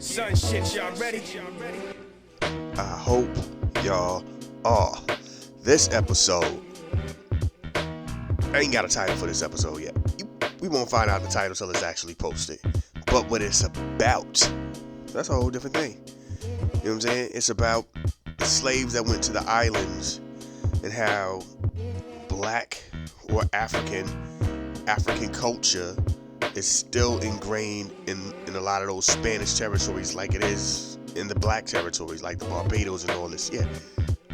Sun shit, y'all ready? I hope y'all are. This episode, I ain't got a title for this episode yet. We won't find out the title till it's actually posted. But what it's about, that's a whole different thing. You know what I'm saying? It's about the slaves that went to the islands and how black or African culture is still ingrained in a lot of those Spanish territories like it is in the black territories, like the Barbados and all this. Yeah.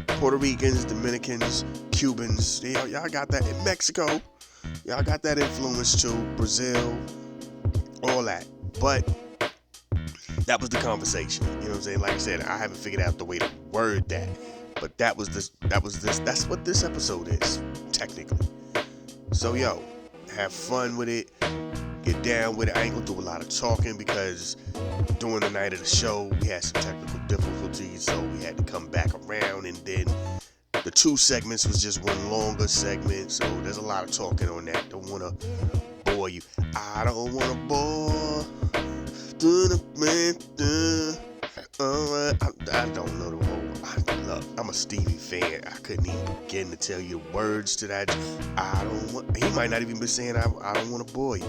Puerto Ricans, Dominicans, Cubans, y'all got that in Mexico. Y'all got that influence too. Brazil, all that. But that was the conversation. You know what I'm saying? Like I said, I haven't figured out the way to word that. But that's what this episode is, technically. So yo, have fun with it. Get down with it. I ain't gonna do a lot of talking because during the night of the show we had some technical difficulties, so we had to come back around, and then the two segments was just one longer segment, so there's a lot of talking on that. Don't wanna bore you. I don't wanna bore I don't know the whole. I'm a Stevie fan. I couldn't even begin to tell you the words to that. He might not even be saying I don't want to bore you.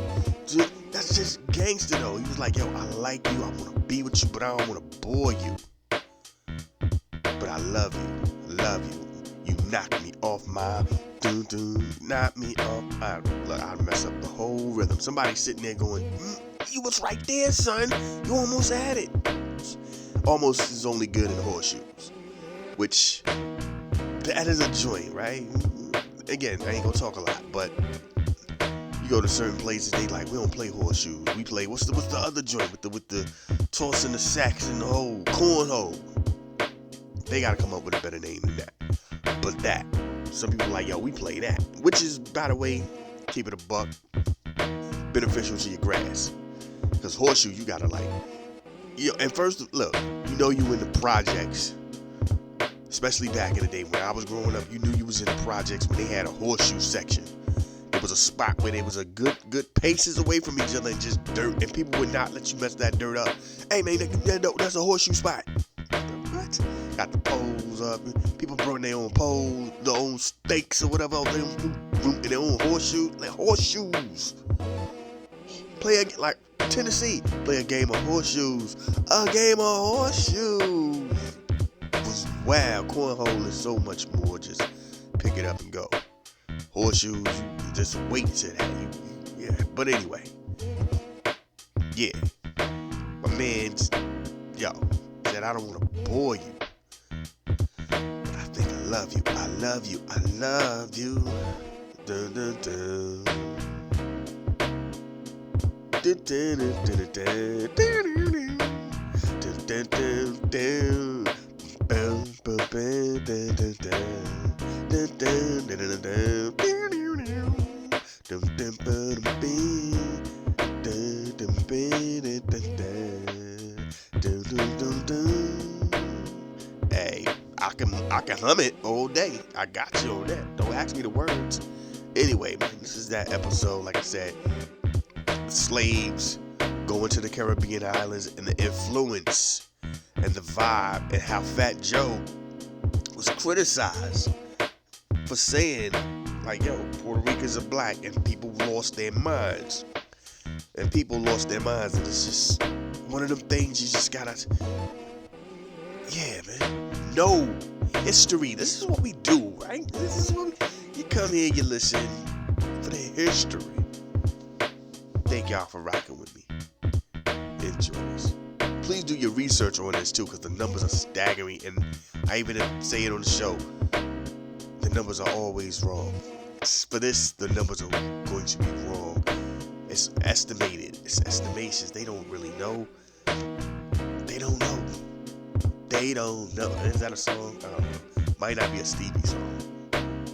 That's just gangster though. He was like, yo, I like you. I want to be with you, but I don't want to bore you. But I love you. Love you. You knock me off my knock me off. I mess up the whole rhythm. Somebody sitting there going, you was right there, son. You almost had it. Almost is only good in horseshoes, which that is a joint, right? Again, I ain't gonna talk a lot, but you go to certain places, they like, we don't play horseshoes. We play what's the other joint with the tossing the sacks in the hole, cornhole. They gotta come up with a better name than that. But that, some people are like, yo, we play that, which is, by the way, keep it a buck, beneficial to your grass, because horseshoe you gotta like. And first, look, you in the projects, especially back in the day when I was growing up. You knew you was in the projects when they had a horseshoe section. It was a spot where they was a good paces away from each other and just dirt, and people would not let you mess that dirt up. Hey man, that's a horseshoe spot. What? Got the poles up. People brought their own poles, their own stakes or whatever, and their own horseshoes. Like horseshoes. Play like Tennessee, play a game of horseshoes. A game of horseshoes. It was wild. Cornhole is so much more. Just pick it up and go. Horseshoes, you just wait to that. Yeah. But anyway, yeah. My man, said I don't want to bore you, but I think I love you. I love you. I love you. Dun, dun, dun. Hey, I can hum it all day. I got you on that. Don't ask me the words. Anyway, man, this is that episode. Like I said, slaves going to the Caribbean islands and the influence and the vibe, and how Fat Joe was criticized for saying, like, yo, Puerto Ricans are black, and people lost their minds. And people lost their minds, and it's just one of them things you just gotta, yeah, man, know history. This is what we do, right? This is what you come here, you listen for the history. Thank y'all for rocking with me. Enjoy this. Please do your research on this too, because the numbers are staggering, and I even say it on the show. The numbers are always wrong. For this, the numbers are going to be wrong. It's estimated. It's estimations. They don't really know. They don't know. They don't know. Is that a song? I don't know. Might not be a Stevie song.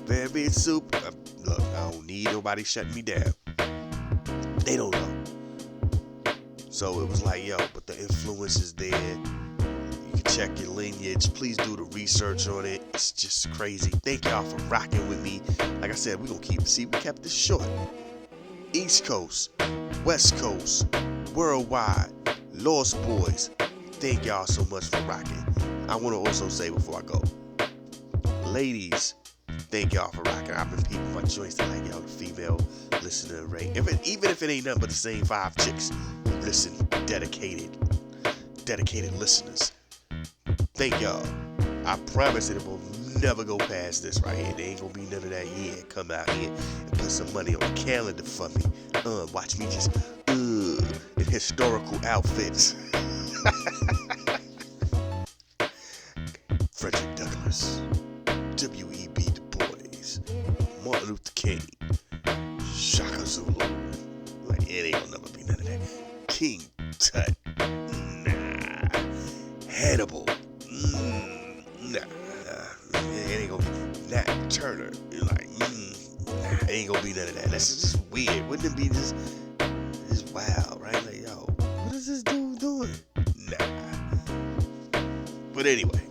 Very super. Look, I don't need nobody shutting me down. They don't know. So it was like, yo, but the influence is there. You can check your lineage. Please do the research on it. It's just crazy. Thank y'all for rocking with me. Like I said, we kept this short. East Coast, West Coast, worldwide, Lost Boys, thank y'all so much for rocking. I want to also say before I go, ladies, thank y'all for rocking. I've been peeping my joints to like, yo, the female listener rate. Even if it ain't nothing but the same 5 chicks who listen, dedicated listeners. Thank y'all. I promise it will never go past this right here. There ain't gonna be none of that. Yeah, come out here and put some money on the calendar for me. Watch me just in historical outfits. Frederick Douglass, W.E.B. Du Bois, Martin Luther King, Shaka Zulu. Like, it ain't gonna never be none of that. King Tut. Nah. Hannibal. Nah. It ain't gonna be Nat Turner. You're like, nah, it ain't gonna be none of that. That's just weird. Wouldn't it be just wild, right? Like, yo, what is this dude doing? Nah. But anyway,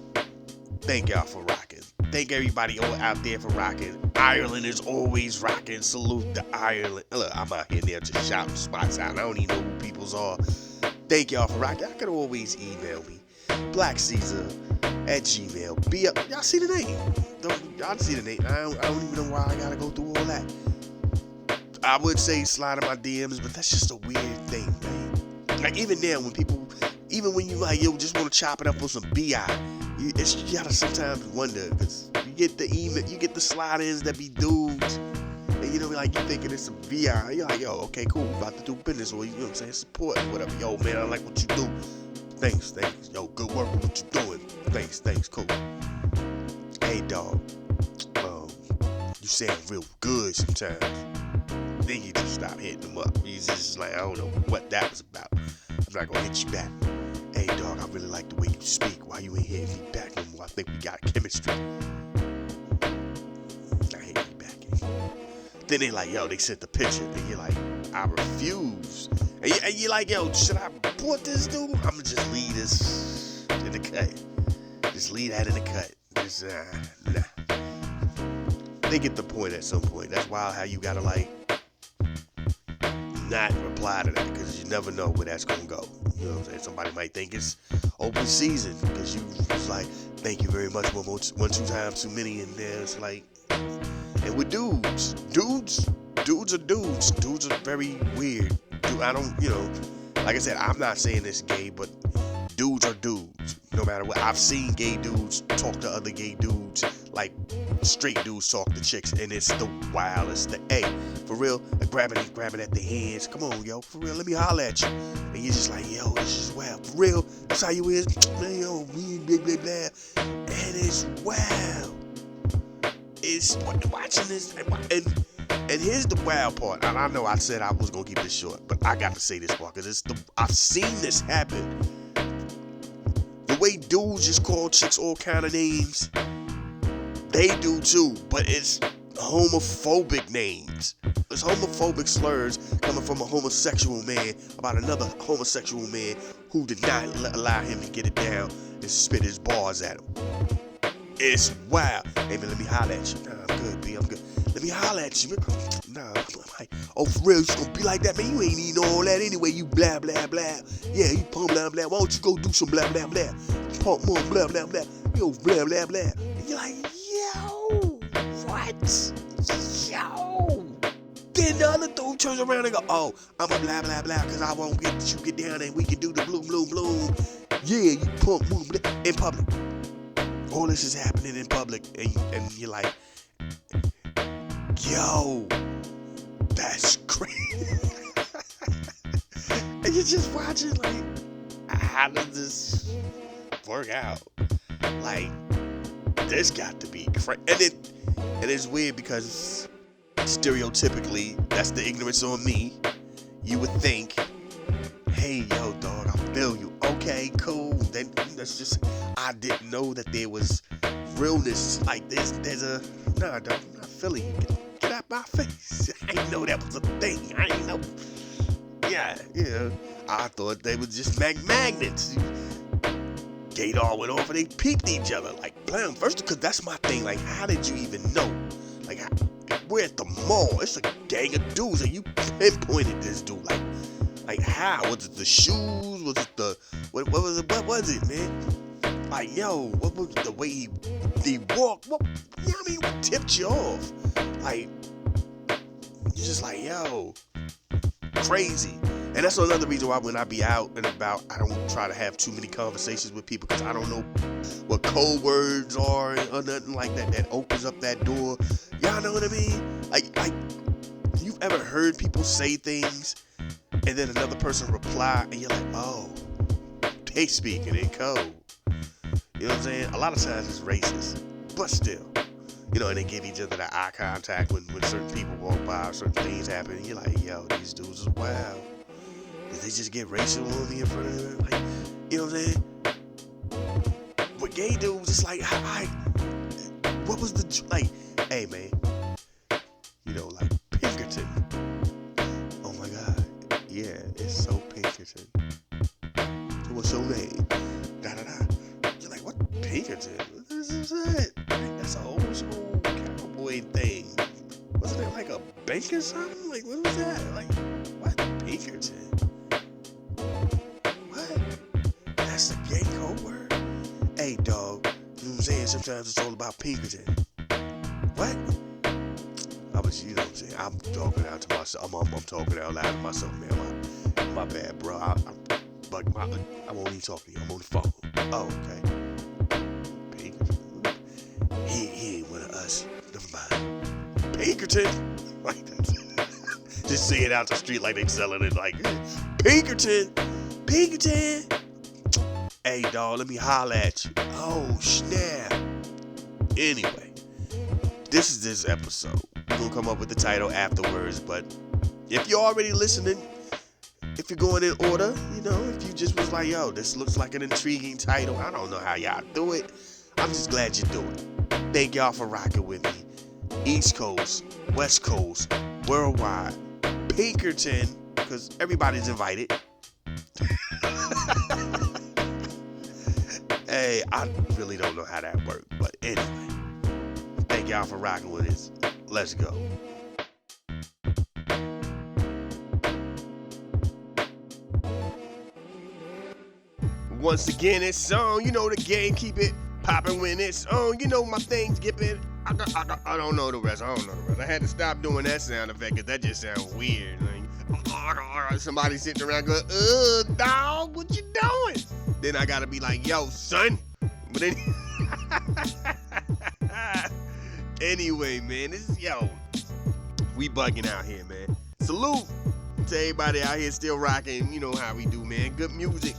thank y'all for rocking. Thank everybody out there for rocking. Ireland is always rocking. Salute to Ireland. Look, I'm out here now just shouting spots out. I don't even know who people's are. Thank y'all for rocking. Y'all can always email me. BlackCaesar@gmail. Y'all see the name? Y'all see the name. I don't even know why I gotta go through all that. I would say slide in my DMs, but that's just a weird thing, man. Like, even now, even when you like, yo, just want to chop it up on some BI, you gotta sometimes wonder, because you get the email, you get the slide-ins that be dudes, and you know, like, you thinking it's some VI, you're like, yo, okay, cool, we about to do business, or you know what I'm saying, support, whatever. Yo, man, I like what you do. Thanks. Yo, good work with what you doing. Thanks, cool. Hey, dog, you sound real good sometimes. Then you just stop hitting them up. You just like, I don't know what that was about. I'm not gonna hit you back. Hey, dog, I really like the way you speak. Why you ain't hitting me back no more? I think we got chemistry. Not hitting me back. Then they like, yo, they sent the picture. And you're like, I refuse. And you're like, yo, should I report this dude? I'm gonna just leave this in the cut. Just leave that in the cut. Just, nah. They get the point at some point. That's wild how you gotta, like, not reply to that, because you never know where that's gonna go. You know what I'm saying? Somebody might think it's open season because you was like, thank you very much, one, 2 times too many, and there's like, and with dudes are dudes. Dudes are very weird. I don't, you know, like I said, I'm not saying this gay, but dudes are dudes. No matter what, I've seen gay dudes talk to other gay dudes like straight dudes talk to chicks, and it's the wildest. Hey, for real, grabbing at their hands. Come on, yo, for real, let me holler at you. And you're just like, yo, this is wild. For real, that's how you is. Man, yo, me, blah, blah, blah. And it's wild. It's watching this, and here's the wild part. And I know I said I was gonna keep this short, but I got to say this part because I've seen this happen. The way dudes just call chicks all kind of names, they do too, but it's homophobic names. It's homophobic slurs coming from a homosexual man about another homosexual man who did not allow him to get it down and spit his bars at him. It's wild. Hey man, let me holler at you. Nah, I'm good, B. I'm good. Let me holler at you. Nah, I'm like, oh, for real, you gonna be like that, man? You ain't eating all that anyway. You blah blah blah. Yeah, you pump blah blah. Why don't you go do some blah blah blah? Pump more blah blah blah. Yo, blah blah blah. And you're like, yo, what? Yo. Then the other dude turns around and go, oh, I'm a blah blah blah because I won't get you get down and we can do the bloom bloom bloom. Yeah, you pump boom blah in public. All this is happening in public, and you're like, yo, that's crazy. And you're just watching, like, how does this work out? Like, there's got to be crazy. And it's weird because stereotypically, that's the ignorance on me. You would think, hey, yo, dog, I feel you. Okay, cool. Then that's just, I didn't know that there was realness like this. There's a, nah, dog, I'm not feeling you. Get out my face. I didn't know that was a thing. I didn't know. Yeah. I thought they were just magnets. Gaydar went off and they peeped each other. Like, blam. First, because that's my thing. Like, how did you even know? Like, we're at the mall. It's a gang of dudes, and you pinpointed this dude. Like, Like how? Was it the shoes? Was it the what was it? What was it, man? Like yo, what was the way he walked? What you know what I mean? What tipped you off? Like you're just like yo, crazy. And that's another reason why when I be out and about, I don't try to have too many conversations with people because I don't know what code words are or nothing like that that opens up that door. Y'all know what I mean? Like you've ever heard people say things and then another person reply and you're like, oh, they speaking in code. You know what I'm saying? A lot of times it's racist, but still. You know, and they give each other the eye contact when certain people walk by or certain things happen. And you're like, yo, these dudes is wild. Did they just get racial on me in front of them? Like, you know what I'm saying? With gay dudes, it's like, what was the, like, hey, man, you know, like, Pinkerton. Oh, my God. Yeah, it's so Pinkerton. So what's your name? Da-da-da. You're like, what Pinkerton? What is that? Like, that's an old school cowboy thing. Wasn't it like a bank or something? Like, what was that? Like, what Pinkerton? That's the gay code word? Hey, dog, you know what I'm saying? Sometimes it's all about Pinkerton. What? You know what I'm saying? I'm talking out to myself. I'm talking out loud to myself, man. My bad, bro. I won't even talk to you. I'm on the phone. Oh, okay. Pinkerton. He ain't one of us. Never mind. Pinkerton? Like that. Just say it out the street like they selling it like, Pinkerton. Pinkerton. Hey, dawg, let me holler at you. Oh, snap. Anyway, this is this episode. We're going to come up with the title afterwards, but if you're already listening, if you're going in order, you know, if you just was like, yo, this looks like an intriguing title. I don't know how y'all do it. I'm just glad you do it. Thank y'all for rocking with me. East Coast, West Coast, worldwide, Pinkerton, because everybody's invited. Hey, I really don't know how that worked, but anyway, thank y'all for rocking with us. Let's go. Once again, it's on. You know the game, keep it popping when it's on. You know my things, get it. I don't know the rest. I had to stop doing that sound effect because that just sounds weird. Like, somebody sitting around going, dog, what you doing? Then I gotta be like, yo, son. But anyway, man, this is, yo, we bugging out here, man. Salute to everybody out here still rocking. You know how we do, man. Good music,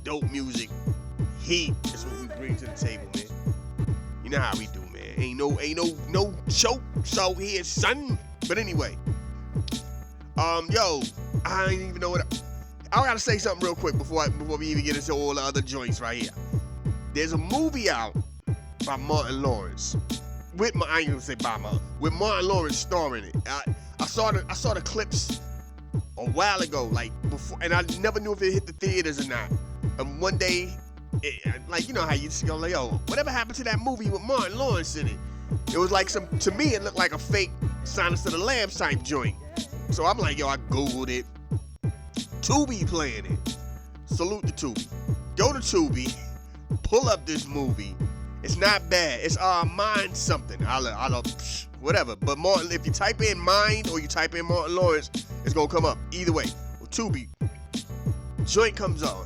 dope music, heat. That's what we bring to the table, man. You know how we do, man. Ain't no choke so here, son. But anyway, yo, I ain't even know what I gotta say something real quick before we even get into all the other joints right here. There's a movie out by Martin Lawrence with Martin Lawrence starring it. I saw the clips a while ago, like before, and I never knew if it hit the theaters or not. And one day, like you know how you just go like, yo, whatever happened to that movie with Martin Lawrence in it? It was like to me it looked like a fake Silence of the Lambs type joint. So I'm like, yo, I Googled it. Tubi playing it. Salute to Tubi. Go to Tubi, pull up this movie. It's not bad. It's Mind something. I'll whatever. But Martin, if you type in Mind or you type in Martin Lawrence, it's gonna come up. Either way, well, Tubi, joint comes on.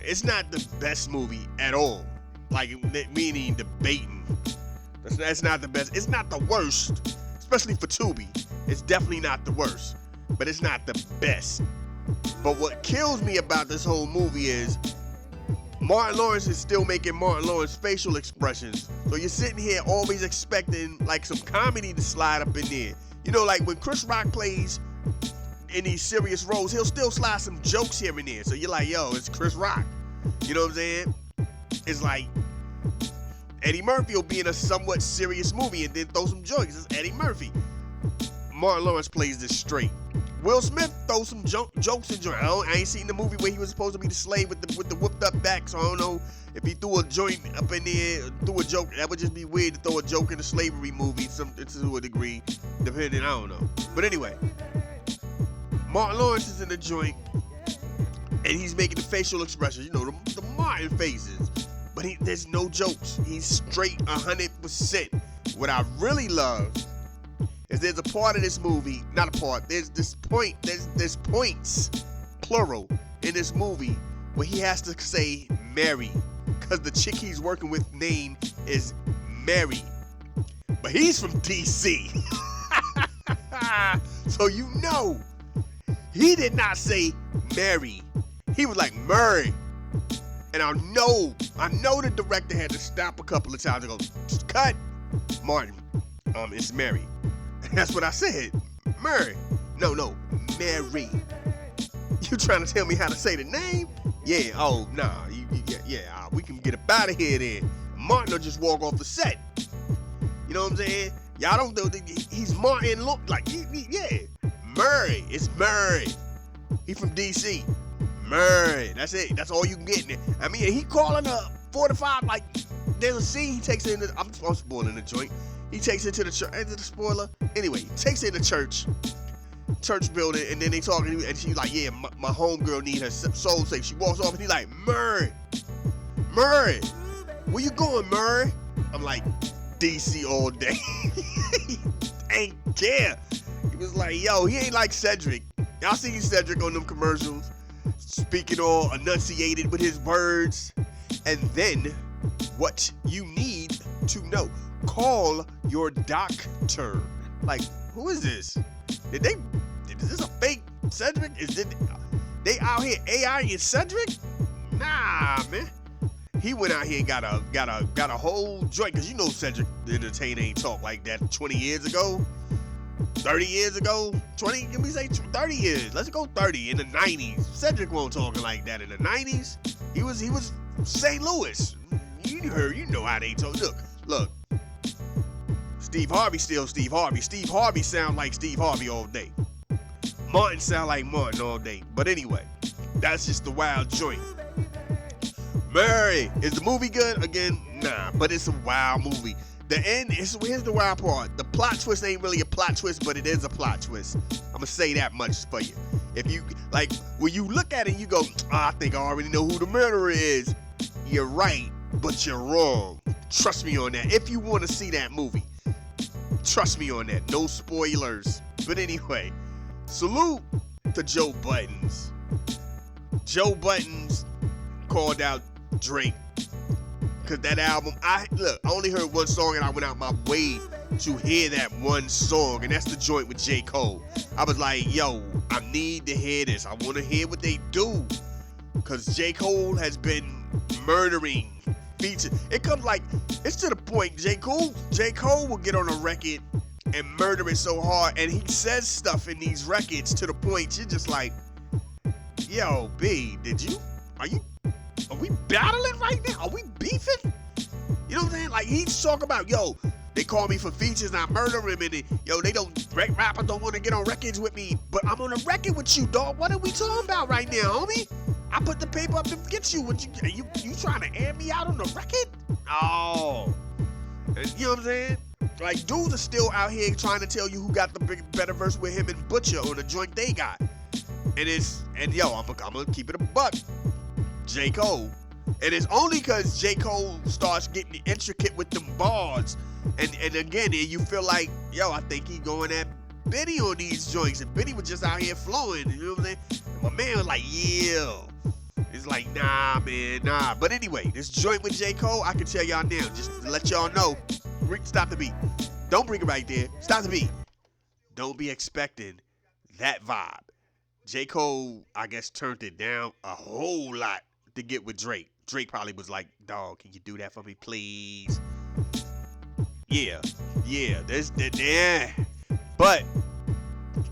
It's not the best movie at all. Like meaning debating. That's not the best. It's not the worst, especially for Tubi. It's definitely not the worst, but it's not the best. But what kills me about this whole movie is Martin Lawrence is still making Martin Lawrence facial expressions. So you're sitting here always expecting like some comedy to slide up in there. You know, like when Chris Rock plays in these serious roles, he'll still slide some jokes here and there. So you're like, yo, it's Chris Rock. You know what I'm saying? It's like Eddie Murphy will be in a somewhat serious movie and then throw some jokes. It's Eddie Murphy. Martin Lawrence plays this straight. Will Smith throws some jokes in joint. I ain't seen the movie where he was supposed to be the slave with the whooped up back, so I don't know if he threw a joint up in there, threw a joke. That would just be weird to throw a joke in a slavery movie to a degree, depending, I don't know. But anyway, Martin Lawrence is in the joint, and he's making the facial expressions, the Martin faces. But there's no jokes. He's straight 100%. What I really love is there's a part of this movie, not a part, there's points, plural, in this movie where he has to say Mary, because the chick he's working with name is Mary. But he's from DC. So he did not say Mary. He was like Murray. And I know the director had to stop a couple of times and go, cut, Martin, it's Mary. That's what I said, Murray. No, Mary. You trying to tell me how to say the name? Yeah, oh, nah, we can get up out of here then. Martin will just walk off the set. You know what I'm saying? Y'all don't know, he's Martin, look like, yeah. Murray, it's Murray. He from DC. Murray, that's it. That's all you can get. I mean, he calling up 45, like, there's a scene he takes in, I'm spoiling the joint. He takes it to the church, is it a spoiler? Anyway, he takes it to church building, and then they talking, and she's like, yeah, my homegirl need her soul saved. She walks off, and he's like, Murray, where you going, Murray? I'm like, DC all day. He ain't care. He was like, yo, he ain't like Cedric. Y'all see Cedric on them commercials, speaking all enunciated with his words. And then, what you need to know, call your doctor. Like, who is this? Is this a fake Cedric? They out here AI and Cedric? Nah, man. He went out here and got a whole joint, cause Cedric the Entertainer ain't talk like that 20 years ago, 30 years ago, 20. Can we say 30 years? Let's go 30. In the 90s, Cedric wasn't talking like that. In the 90s, he was St. Louis. You know how they talk. Look. Steve Harvey still Steve Harvey. Steve Harvey sound like Steve Harvey all day. Martin sound like Martin all day. But anyway, that's just the wild joint. Murray, is the movie good? Again, nah, but it's a wild movie. The end, here's the wild part. The plot twist ain't really a plot twist, but it is a plot twist. I'm gonna say that much for you. If you, like, when you look at it, you go, I think I already know who the murderer is. You're right, but you're wrong. Trust me on that. If you want to see that movie, trust me on that. No spoilers. But anyway, salute to Joe Buttons. Joe Buttons called out Drake, cause that album, I only heard one song and I went out my way to hear that one song, and that's the joint with J. Cole. I was like, yo, I need to hear this. I want to hear what they do, cause J. Cole has been murdering features. It's to the point J. Cole will get on a record and murder it so hard, and he says stuff in these records to the point you're just like, yo, B, are we battling right now? Are we beefing? You know what I'm saying? Like, he's talking about, yo, they call me for features and I murder him, and rappers don't want to get on records with me, but I'm on a record with you, dog. What are we talking about right now, homie? I put the paper up to get you. You trying to air me out on the record? Oh. You know what I'm saying? Like, dudes are still out here trying to tell you who got the better verse with him and Butcher on the joint they got. I'm gonna keep it a buck. J. Cole. And it's only because J. Cole starts getting intricate with them bars. And again, you feel like, yo, I think he going at Benny on these joints. And Benny was just out here flowing. You know what I'm saying? And my man was like, yeah. It's like, nah, man, nah. But anyway, this joint with J. Cole, I can tell y'all now, just to let y'all know, stop the beat. Don't bring it right there. Stop the beat. Don't be expecting that vibe. J. Cole, I guess, turned it down a whole lot to get with Drake. Drake probably was like, dog, can you do that for me, please? Yeah. But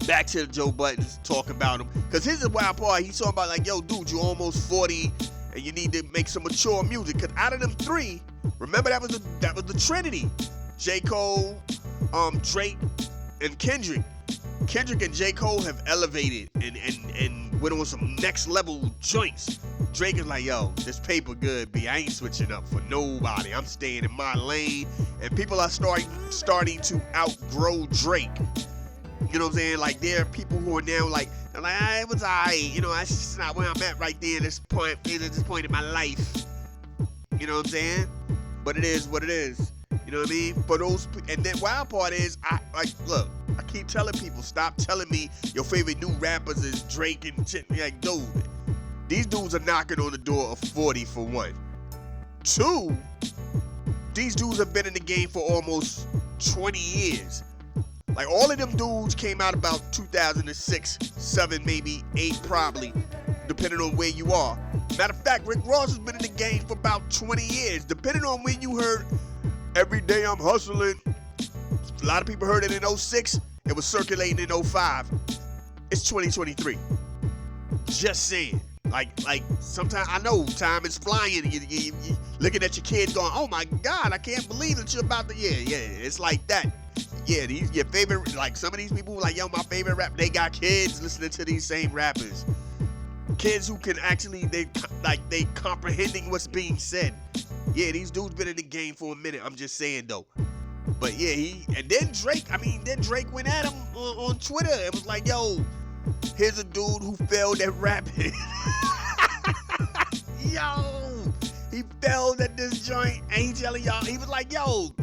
back to Joe Buttons talking about him, because here's the wild part. He's talking about like, yo, dude, you almost 40 and you need to make some mature music. Because out of them three, remember that was the Trinity: J. Cole, Drake, and Kendrick. Kendrick and J. Cole have elevated and went on some next level joints. Drake is like, yo, this paper good, B. I ain't switching up for nobody. I'm staying in my lane. And people are starting to outgrow Drake. You know what I'm saying? Like, there are people who are now like, they're like, it was alright. You know, that's just not where I'm at right there at this point in my life. You know what I'm saying? But it is what it is. You know what I mean? For those, and then wild part is, look, I keep telling people, stop telling me your favorite new rappers is Drake and shit. Like, dude, these dudes are knocking on the door of 40 for one. Two, these dudes have been in the game for almost 20 years. Like, all of them dudes came out about 2006, 7, maybe 8 probably, depending on where you are. Matter of fact, Rick Ross has been in the game for about 20 years. Depending on when you heard Every Day I'm Hustling, a lot of people heard it in 06. It was circulating in 05. It's 2023. Just saying. Like sometimes, I know time is flying. You looking at your kids going, oh my God, I can't believe that you're about to, yeah, it's like that. Yeah, these your favorite, like some of these people like, yo, my favorite rap, they got kids listening to these same rappers. Kids who can actually, they comprehending what's being said. Yeah, these dudes been in the game for a minute. I'm just saying though. But yeah, then Drake went at him on Twitter. It was like, yo, here's a dude who failed at rapping. Yo, he failed at this joint, and he telling y'all, he was like, yo,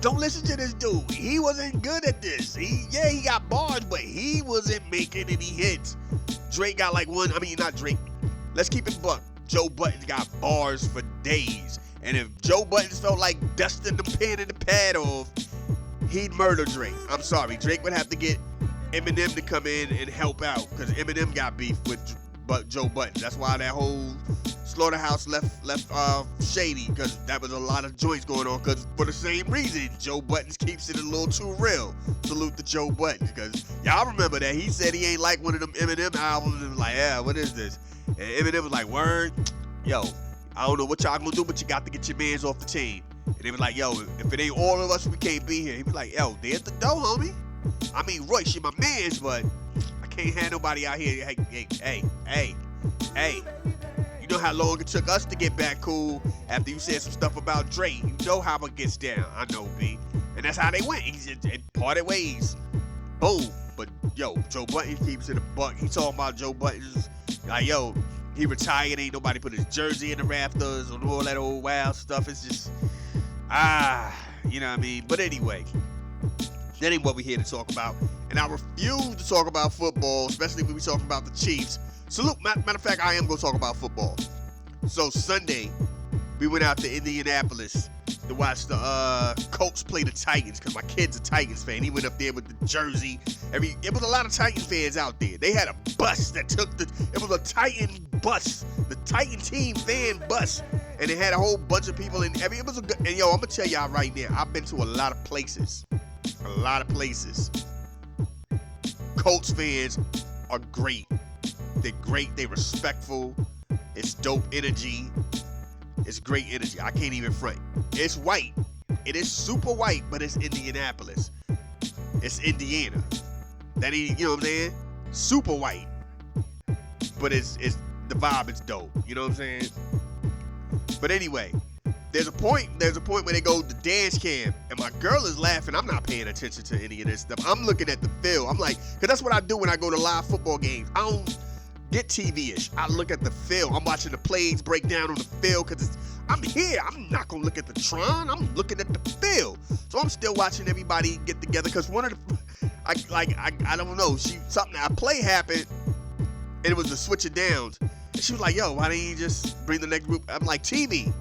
don't listen to this dude. He wasn't good at this. He got bars, but he wasn't making any hits. Drake got like one, not Drake. Let's keep it buck. Joe Budden got bars for days. And if Joe Budden felt like dusting the pen and the pad off, he'd murder Drake. I'm sorry. Drake would have to get Eminem to come in and help out, because Eminem got beef with Joe Budden. That's why that whole Slaughterhouse left shady, because that was a lot of joints going on, because for the same reason, Joe Budden keeps it a little too real. Salute to Joe Budden, because y'all remember that he said he ain't like one of them Eminem albums, and was like, yeah, what is this? And Eminem was like, word, yo, I don't know what y'all gonna do, but you got to get your mans off the team. And they was like, yo, if it ain't all of us, we can't be here. He was like, yo, they at the door, homie. Royce, you're my mans, but I can't have nobody out here. Hey. You know how long it took us to get back cool after you said some stuff about Drake. You know how it gets down. I know, B. And that's how they went. It parted ways. Boom. But, yo, Joe Budden keeps it a buck. He talking about Joe Budden's, like, yo, he retired. Ain't nobody put his jersey in the rafters and all that old wild stuff. It's just, you know what I mean? But anyway, that ain't what we're here to talk about. And I refuse to talk about football, especially when we talking about the Chiefs. Salute. Matter of fact, I am going to talk about football. So Sunday, we went out to Indianapolis to watch the Colts play the Titans, because my kid's a Titans fan. He went up there with the jersey. It was a lot of Titans fans out there. They had a bus that it was a Titan bus, the Titan team fan bus, and it had a whole bunch of people in. It was a good, and yo, I'm gonna tell y'all right now, I've been to a lot of places. Colts fans are great. They're great. They're respectful. It's dope energy. It's great energy. I can't even front. It's white. It is super white, but it's Indianapolis. It's Indiana. That ain't, you know what I'm saying? Super white. But it's the vibe is dope. You know what I'm saying? But anyway, there's a point where they go to dance camp, and my girl is laughing. I'm not paying attention to any of this stuff. I'm looking at the field. I'm like, because that's what I do when I go to live football games. I don't get TV-ish. I look at the field. I'm watching the plays break down on the field, because I'm here. I'm not going to look at the Tron. I'm looking at the field. So I'm still watching everybody get together, because one of the, I don't know, a play happened, and it was a switch of downs. And she was like, yo, why didn't you just bring the next group? I'm like, TV.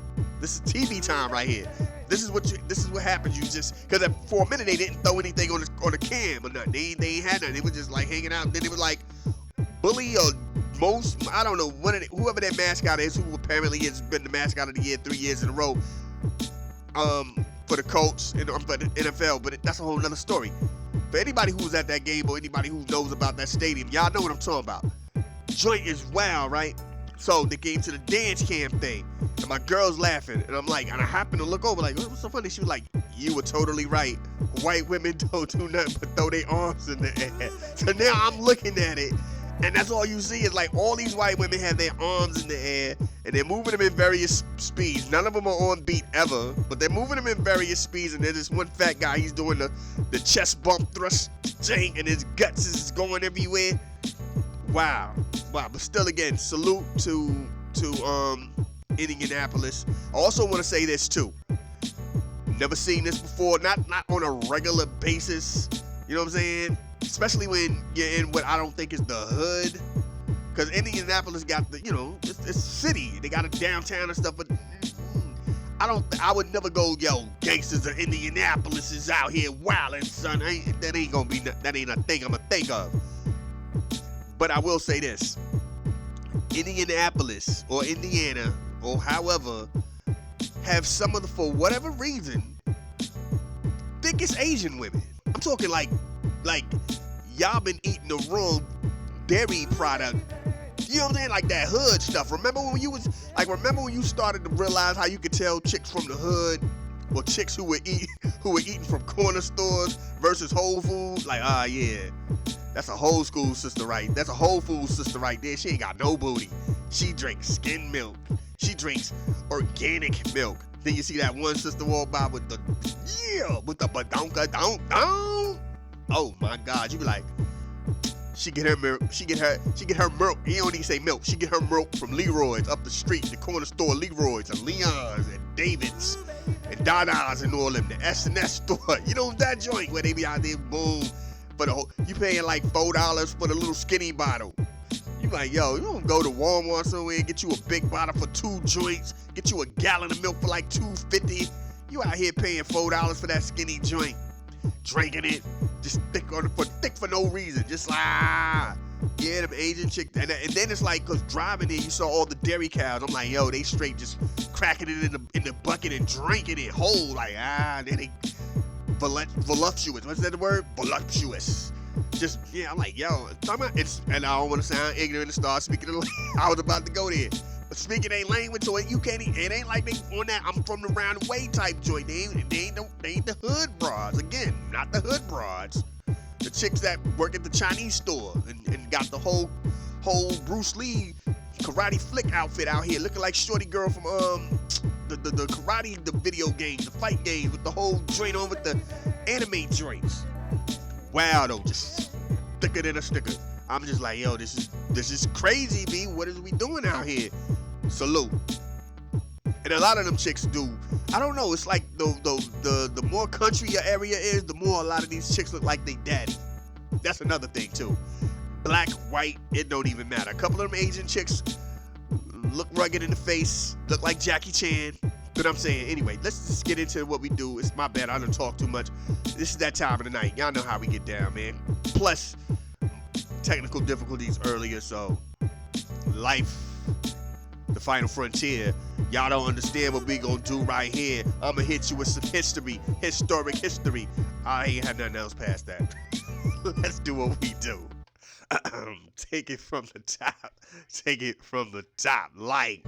This is TV time right here. This is what happens. You just, because for a minute they didn't throw anything on the cam or nothing. They ain't had nothing. They were just like hanging out. And then it was like Bully or most, I don't know, whoever that mascot is, who apparently has been the mascot of the year 3 years in a row, for the Colts and for the NFL. But that's a whole nother story. For anybody who was at that game or anybody who knows about that stadium, y'all know what I'm talking about. Joint is wild, right? So they came to the dance camp thing, and my girl's laughing, and I'm like, and I happen to look over, like, what's so funny? She was like, you were totally right. White women don't do nothing but throw their arms in the air. So now I'm looking at it, And that's all you see is like all these white women have their arms in the air and they're moving them in various speeds. None of them are on beat ever, but they're moving them in various speeds. And there's this one fat guy, he's doing the chest bump thrust thing and his guts is going everywhere. Wow. But still, again, salute to Indianapolis. I also want to say this too. Never seen this before, not on a regular basis. You know what I'm saying? Especially when you're in what I don't think is the hood. Because Indianapolis got the, it's a city. They got a downtown and stuff, but I would never go, yo, gangsters of Indianapolis is out here wildin', son. That ain't a thing I'ma think of. But I will say this. Indianapolis or Indiana or however have some of the, for whatever reason, thickest Asian women. I'm talking like y'all been eating the wrong dairy product. You know what I'm saying? Like that hood stuff. Remember when you started to realize how you could tell chicks from the hood or chicks who were eating from corner stores versus Whole Foods? Like, yeah. That's a whole school sister right. That's a Whole Foods sister right there. She ain't got no booty. She drinks skim milk. She drinks organic milk. Then you see that one sister walk by with the badonka don. Oh my God, you be like, she get her milk. She get her milk. You don't even say milk. She get her milk from Leroy's up the street, the corner store Leroy's and Leon's and David's and Dada's and all them. The S&S store. You know that joint where they be out there, boom. For the whole, you paying like $4 for the little skinny bottle. You like, yo, you don't go to Walmart somewhere and get you a big bottle for 2 joints, get you a gallon of milk for like $2.50. You out here paying $4 for that skinny joint, drinking it, just thick for no reason, just like yeah, them Asian chick. And then it's like, cause driving there, you saw all the dairy cows. I'm like, yo, they straight just cracking it in the bucket and drinking it whole, like then they voluptuous. What's that the word? Voluptuous. Just, yeah, I'm like, yo, and I don't want to sound ignorant and start speaking the language. I was about to go there. But speaking a language, so it ain't like they on that I'm from the round the way type joint. They ain't the hood broads. Again, not the hood broads. The chicks that work at the Chinese store and got the whole Bruce Lee karate flick outfit out here, looking like Shorty Girl from the karate, the video games, the fight games with the whole joint on with the anime joints. Wow, though, just thicker than a sticker. I'm just like, yo, this is crazy, B. What is we doing out here? Salute. And a lot of them chicks do. I don't know. It's like the more country your area is, the more a lot of these chicks look like they daddy. That's another thing too. Black, white, it don't even matter. A couple of them Asian chicks look rugged in the face, look like Jackie Chan. But I'm saying, anyway, let's just get into what we do. It's my bad, I done talk too much. This is that time of the night. Y'all know how we get down, man. Plus, technical difficulties earlier, so life, the final frontier. Y'all don't understand what we gonna do right here. I'ma hit you with some historic history. I ain't had nothing else past that. Let's do what we do. Take it from the top. Take it from the top. Like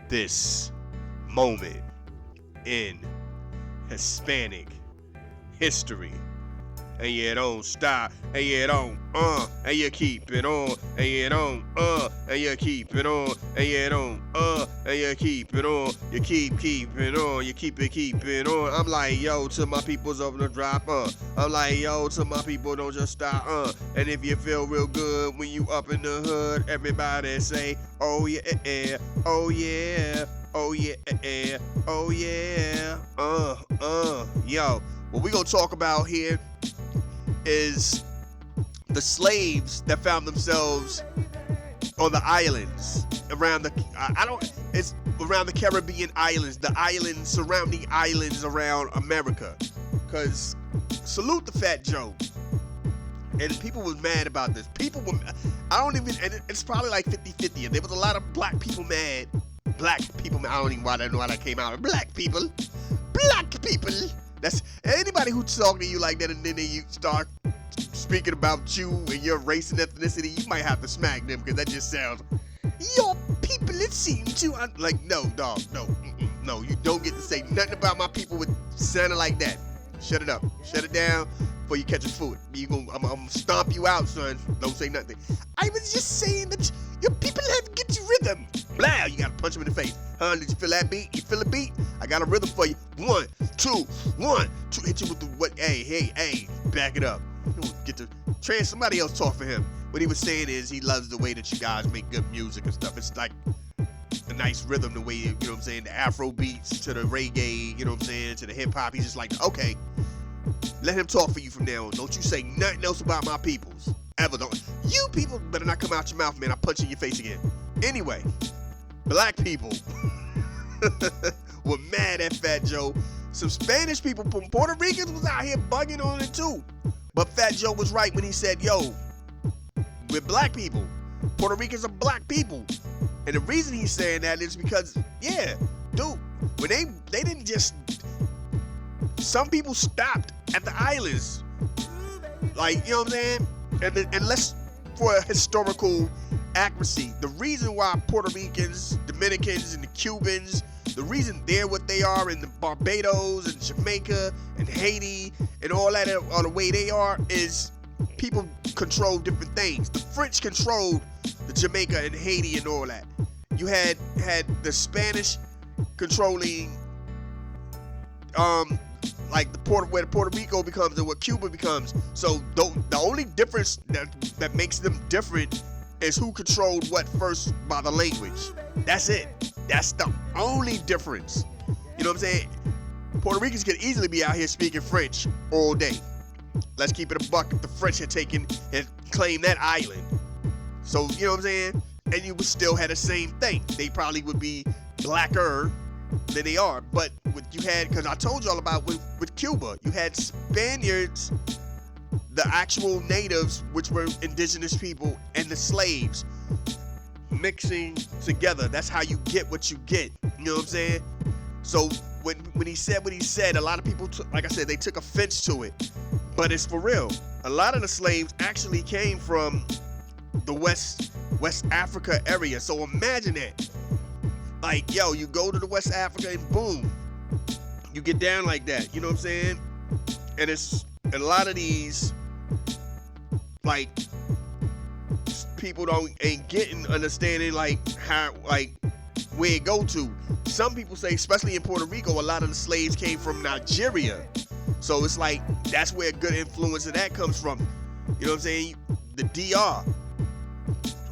this moment in Hispanic history. And you don't stop, and you don't, and you keep it on, and you don't, and you keep it on, and you don't, and you keep it on, you keep it on, you keep it on. I'm like, yo, to my peoples over the drop, I'm like, yo, to my people, don't just stop, and if you feel real good when you up in the hood, everybody say, oh yeah, oh yeah, oh yeah, oh yeah, yo, what we gonna talk about here is the slaves that found themselves on the islands around it's around the Caribbean islands, the islands, surrounding islands around America. Cause salute the Fat Joe. And people was mad about this. And it's probably like 50-50. And there was a lot of black people mad. I don't even know why that came out. Black people. That's anybody who talk to you like that, and then you start speaking about you and your race and ethnicity, you might have to smack them, because that just sounds, your people, it seems to, like, no, dog, no, you don't get to say nothing about my people with sounding like that. Shut it up, shut it down. before you catch a foot. I'm gonna stomp you out, son. Don't say nothing. I was just saying that your people have to get you rhythm. Blah, you gotta punch him in the face. Huh, did you feel that beat? You feel the beat? I got a rhythm for you. 1, 2, 1, 2. Hit you with the what? Hey, back it up. Get to Trans, somebody else talk for him. What he was saying is he loves the way that you guys make good music and stuff. It's like a nice rhythm, the way, you know what I'm saying, the Afro beats to the reggae, you know what I'm saying, to the hip hop. He's just like, okay, let him talk for you from now on. Don't you say nothing else about my peoples. Ever. Don't. You people better not come out your mouth, man. I'll punch you in your face again. Anyway, black people were mad at Fat Joe. Some Spanish people from Puerto Ricans was out here bugging on it too. But Fat Joe was right when he said, yo, we're black people. Puerto Ricans are black people. And the reason he's saying that is because, yeah, dude, when they didn't just, some people stopped at the islands. Like, you know what I'm saying? And let's, for historical accuracy, the reason why Puerto Ricans, Dominicans, and the Cubans, the reason they're what they are in the Barbados and Jamaica and Haiti and all that are the way they are is people control different things. The French controlled the Jamaica and Haiti and all that. You had the Spanish controlling like where Puerto Rico becomes and what Cuba becomes. So the only difference that makes them different is who controlled what first by the language. That's it. That's the only difference. You know what I'm saying? Puerto Ricans could easily be out here speaking French all day. Let's keep it a buck if the French had claimed that island. So, you know what I'm saying? And you would still have the same thing. They probably would be blacker than they are. But what you had, because I told y'all about with Cuba, you had Spaniards, the actual natives, which were indigenous people, and the slaves mixing together. That's how you get what you get. You know what I'm saying? So when he said what he said, a lot of people, like I said, they took offense to it. But it's for real. A lot of the slaves actually came from the West Africa area. So imagine that. Like, yo, you go to the West Africa and boom, you get down like that. You know what I'm saying? And it's a lot of these, like, people ain't getting understanding like how, like, where it go to. Some people say, especially in Puerto Rico, a lot of the slaves came from Nigeria. So it's like that's where a good influence of that comes from. You know what I'm saying? The DR,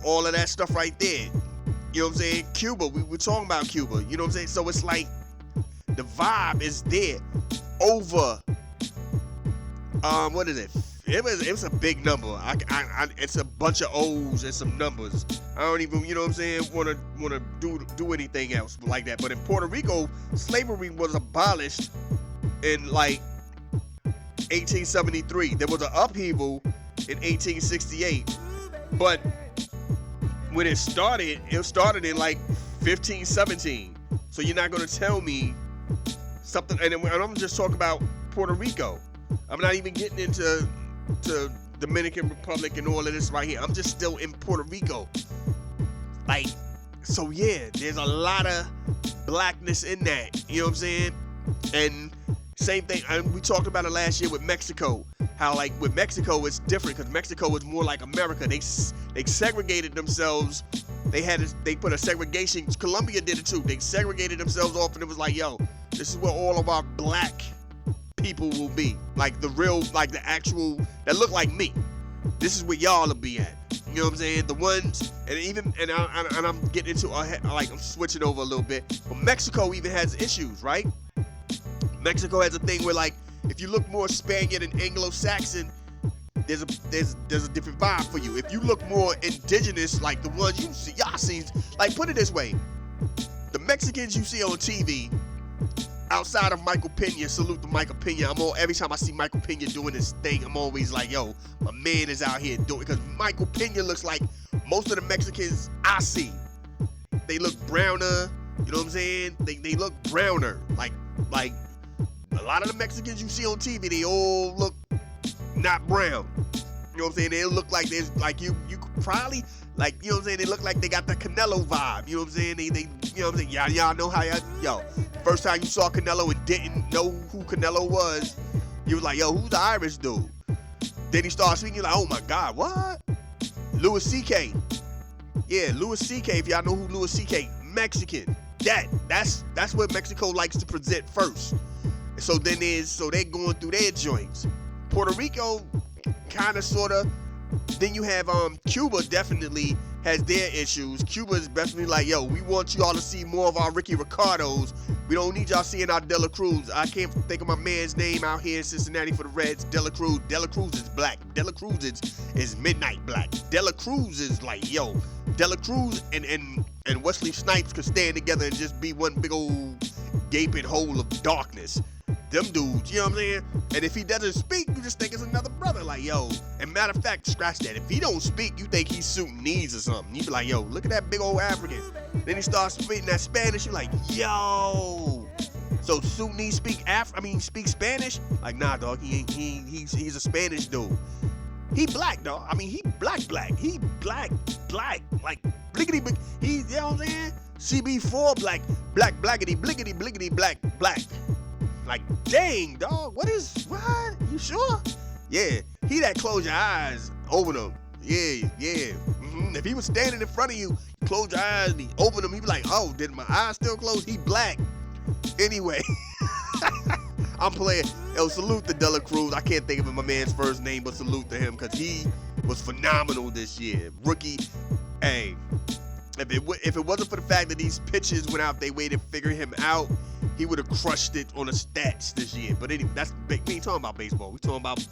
all of that stuff right there. You know what I'm saying? Cuba, we were talking about Cuba. You know what I'm saying? So it's like the vibe is there over. What is it? It was a big number. It's a bunch of O's and some numbers. I don't even, you know what I'm saying, want to do anything else like that. But in Puerto Rico, slavery was abolished in like 1873. There was an upheaval in 1868. But when it started in like 1517. So you're not gonna tell me something. And I'm just talking about Puerto Rico. I'm not even getting into Dominican Republic and all of this right here. I'm just still in Puerto Rico. Like, so yeah, there's a lot of blackness in that. You know what I'm saying? And same thing, we talked about it last year with Mexico. How like with Mexico it's different because Mexico is more like America. They segregated themselves. They put a segregation. Colombia did it too. They segregated themselves off, and it was like, yo, this is where all of our black people will be. Like the real, like the actual that look like me. This is where y'all will be at. You know what I'm saying? The ones, and I'm getting into like I'm switching over a little bit. But Mexico even has issues, right? Mexico has a thing where like if you look more Spaniard and Anglo-Saxon, there's a different vibe for you. If you look more indigenous, like the ones you see, y'all see, like put it this way, the Mexicans you see on TV, outside of Michael Pena, salute to Michael Pena. Every time I see Michael Pena doing this thing, I'm always like, yo, my man is out here doing it. Because Michael Pena looks like most of the Mexicans I see. They look browner, you know what I'm saying? They look browner. Like a lot of the Mexicans you see on TV, they all look not brown. You know what I'm saying? They look like there's like you probably like, you know what I'm saying? They look like they got the Canelo vibe. You know what I'm saying? They you know what I'm saying? Y'all know how yo. First time you saw Canelo and didn't know who Canelo was, you was like, yo, who's the Irish dude? Then he starts speaking, you're like, oh my God, what? Louis C.K. Yeah, Louis C.K., if y'all know who Louis C.K., Mexican. That's what Mexico likes to present first. So they're going through their joints. Puerto Rico, kind of, sort of. Then you have Cuba definitely has their issues. Cuba is definitely like, yo, we want y'all to see more of our Ricky Ricardos. We don't need y'all seeing our Dela Cruz. I can't think of my man's name out here in Cincinnati for the Reds. Dela Cruz. Dela Cruz is black. Dela Cruz is midnight black. Dela Cruz is like, yo, Dela Cruz and Wesley Snipes could stand together and just be one big old gaping hole of darkness. Them dudes, you know what I'm saying? And if he doesn't speak, you just think it's another brother. Like, yo, and matter of fact, scratch that. If he don't speak, you think he's Sudanese or something. You be like, yo, look at that big old African. Then he starts speaking that Spanish. You're like, yo. So Sudanese speak Spanish? Like, nah, dog. He's a Spanish dude. He black, dog. I mean, he black. He black. Like, blickety blick. He, you know what I'm saying? CB4 black. Blackity, blickety, blickety, black. Like, dang, dog, what? You sure? Yeah, he that close your eyes, open them. Yeah. Mm-hmm. If he was standing in front of you, close your eyes and he open them, he be like, oh, did my eyes still close? He black. Anyway, I'm playing. Yo, salute to Dela Cruz. I can't think of my man's first name, but salute to him because he was phenomenal this year. Rookie, hey, if it wasn't for the fact that these pitchers went out their way to figure him out, he would have crushed it on the stats this year. But anyway, we ain't talking about baseball. We're talking about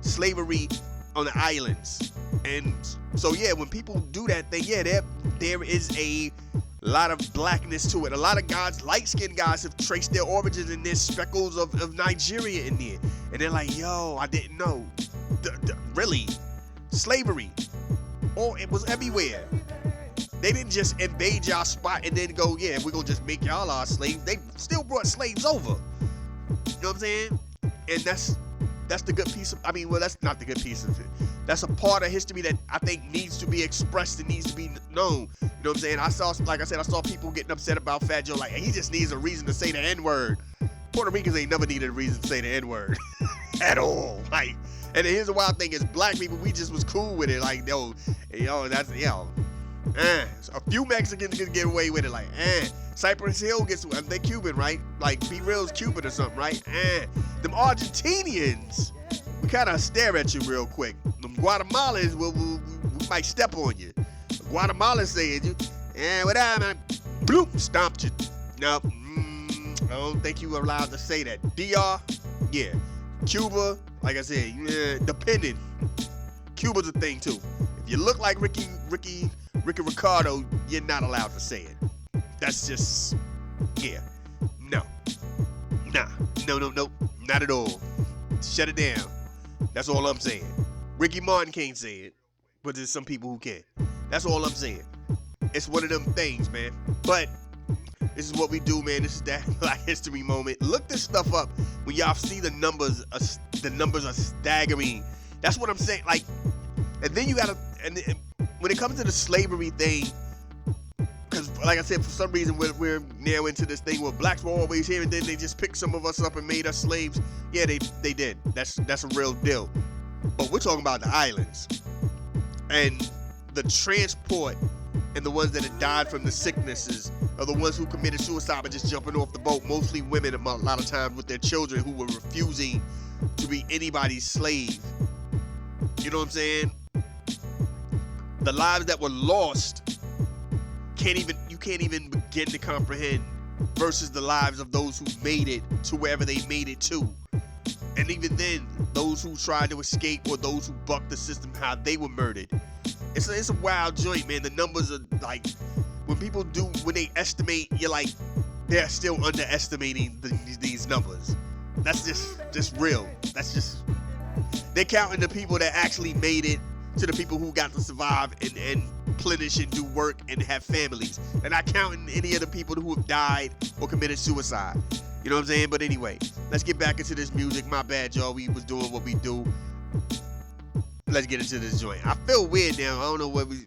slavery on the islands. And so, yeah, when people do that thing, yeah, there is a lot of blackness to it. A lot of guys, light-skinned guys, have traced their origins in their speckles of Nigeria in there. And they're like, yo, I didn't know. Really? Slavery. Oh, it was everywhere. They didn't just invade y'all spot and then go, yeah, we're going to just make y'all our slaves. They still brought slaves over. You know what I'm saying? And that's the good piece of, that's not the good piece of it. That's a part of history that I think needs to be expressed and needs to be known. You know what I'm saying? I saw people getting upset about Fat Joe, like, he just needs a reason to say the N-word. Puerto Ricans ain't never needed a reason to say the N-word. At all. Like, and here's the wild thing is black people, we just was cool with it. Like, that's, a few Mexicans can get away with it. Like, Cypress Hill gets, they Cuban, right? Like, Be Real's Cuban or something, right? Them Argentinians, we kind of stare at you real quick. Them Guatemalans, we might step on you. Guatemalans saying you, what up, man? Bloop, stomped you. No, I don't think you were allowed to say that. DR, yeah. Cuba, like I said, depending. Cuba's a thing too. If you look like Ricky Ricardo, you're not allowed to say it. That's just, yeah. No, not at all. Shut it down. That's all I'm saying. Ricky Martin can't say it, but there's some people who can. That's all I'm saying. It's one of them things, man. But this is what we do, man. This is that Black History Moment. Look this stuff up when y'all see the numbers. The numbers are staggering. That's what I'm saying. Like, and then you gotta, and when it comes to the slavery thing, because like I said, for some reason we're now into this thing where blacks were always here, and then they just picked some of us up and made us slaves. Yeah, they did. That's a real deal. But we're talking about the islands and the transport, and the ones that had died from the sicknesses are the ones who committed suicide by just jumping off the boat. Mostly women, a lot of times with their children, who were refusing to be anybody's slave. You know what I'm saying? The lives that were lost, you can't even begin to comprehend, versus the lives of those who made it to wherever they made it to. And even then, those who tried to escape or those who bucked the system, how they were murdered. It's a wild joint, man. The numbers are like, when they estimate, you're like, they're still underestimating these numbers. That's just real. That's just, they're counting the people that actually made it to the people who got to survive and plenish and do work and have families. They're not counting any of the people who have died or committed suicide. You know what I'm saying? But anyway, let's get back into this music. My bad, y'all. We was doing what we do. Let's get into this joint. I feel weird now. I don't know what we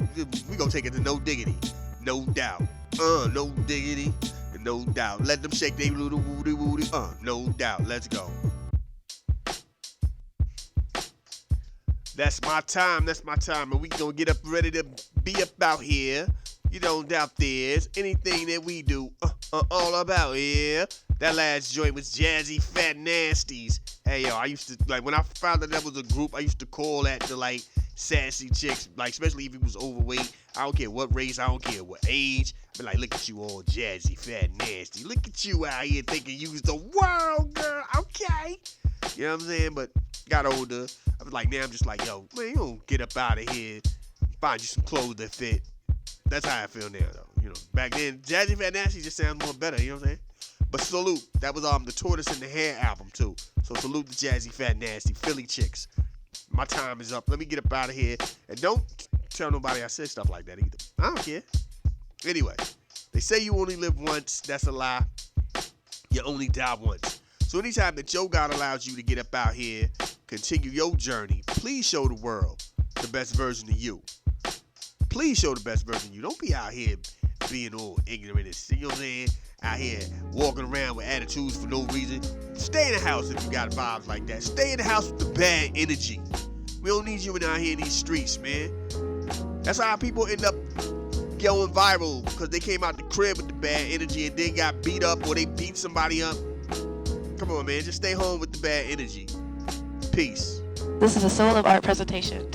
gonna take it to No Diggity. No doubt. No diggity. No doubt. Let them shake they little woody woody. No doubt. Let's go. That's my time. That's my time. And we gonna get up ready to be up out here. You don't doubt there's anything that we do all about here. That last joint was Jazzy Fat Nasties. Hey yo, I used to like when I found out that was a group. I used to call that to like sassy chicks, like especially if he was overweight. I don't care what race, I don't care what age. I be like, look at you all Jazzy Fat Nasty. Look at you out here thinking you was the world, girl. Okay, you know what I'm saying? But got older. I was like, now I'm just like, yo, man, you don't get up out of here. Find you some clothes that fit. That's how I feel now, though. You know, back then, Jazzy Fat Nasty just sounds more better. You know what I'm saying? But salute. That was the Tortoise in the Hair album too. So salute to Jazzy Fat Nasty, Philly chicks. My time is up. Let me get up out of here. And don't tell nobody I said stuff like that either. I don't care. Anyway, they say you only live once. That's a lie. You only die once. So anytime that your God allows you to get up out here, continue your journey, please show the world the best version of you. Please show the best version of you. Don't be out here being all ignorant and, you know what I'm saying? Out here walking around with attitudes for no reason. Stay in the house if you got vibes like that. Stay in the house with the bad energy. We don't need you out here in these streets, man. That's how people end up going viral, because they came out the crib with the bad energy and then got beat up or they beat somebody up. Come on, man. Just stay home with the bad energy. Peace. This is a Soul of Art presentation.